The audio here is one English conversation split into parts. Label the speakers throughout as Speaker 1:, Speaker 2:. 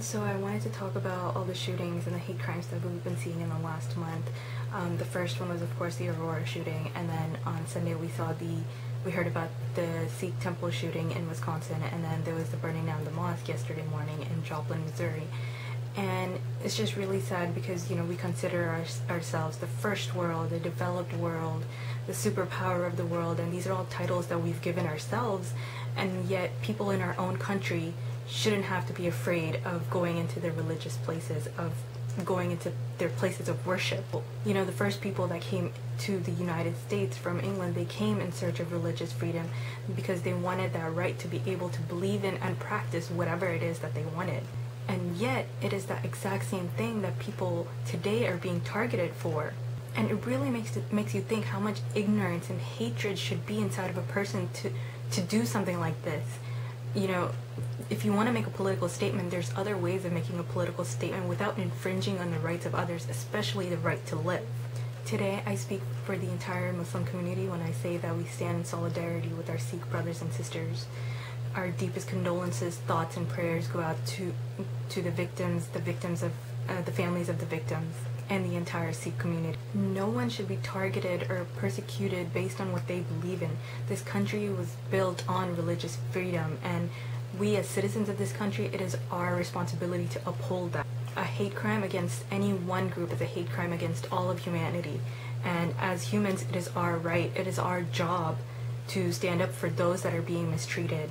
Speaker 1: So I wanted to talk about all the shootings and the hate crimes that we've been seeing in the last month. The first one was, of course, the Aurora shooting, and then on Sunday we heard about the Sikh temple shooting in Wisconsin, and then there was the burning down the mosque yesterday morning in Joplin, Missouri. And it's just really sad because, we consider ourselves the first world, the developed world, the superpower of the world, and these are all titles that we've given ourselves, and yet people in our own country shouldn't have to be afraid of going into their religious places, of going into their places of worship. The first people that came to the United States from England, they came in search of religious freedom because they wanted that right to be able to believe in and practice whatever it is that they wanted. And yet, it is that exact same thing that people today are being targeted for. And it really makes you think how much ignorance and hatred should be inside of a person to do something like this. If you want to make a political statement, there's other ways of making a political statement without infringing on the rights of others, especially the right to live. Today, I speak for the entire Muslim community when I say that we stand in solidarity with our Sikh brothers and sisters. Our deepest condolences, thoughts, and prayers go out to the victims of the families of the victims, and the entire Sikh community. No one should be targeted or persecuted based on what they believe in. This country was built on religious freedom, and we as citizens of this country, it is our responsibility to uphold that. A hate crime against any one group is a hate crime against all of humanity, and as humans, it is our right, it is our job to stand up for those that are being mistreated.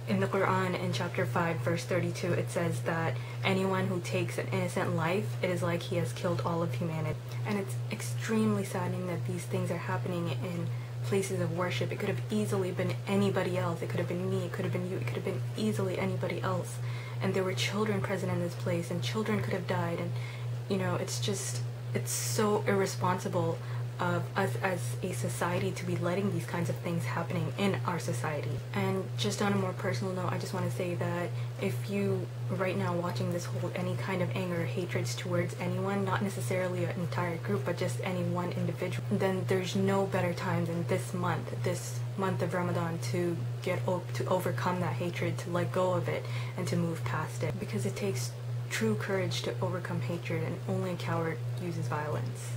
Speaker 1: In the Quran, in chapter 5, verse 32, it says that anyone who takes an innocent life, it is like he has killed all of humanity. And it's extremely saddening that these things are happening in places of worship. It could have easily been anybody else. It could have been me, it could have been you, it could have been easily anybody else. And there were children present in this place, and children could have died. And, it's so irresponsible of us as a society to be letting these kinds of things happening in our society. And just on a more personal note, I just want to say that if you right now watching this hold any kind of anger or hatreds towards anyone, not necessarily an entire group, but just any one individual, then there's no better time than this month of Ramadan to overcome that hatred, to let go of it, and to move past it. Because it takes true courage to overcome hatred, and only a coward uses violence.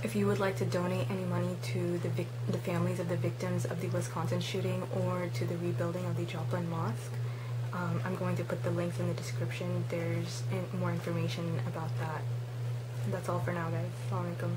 Speaker 1: If you would like to donate any money to the families of the victims of the Wisconsin shooting or to the rebuilding of the Joplin Mosque, I'm going to put the links in the description. There's more information about that. That's all for now, guys. Assalamu alaikum.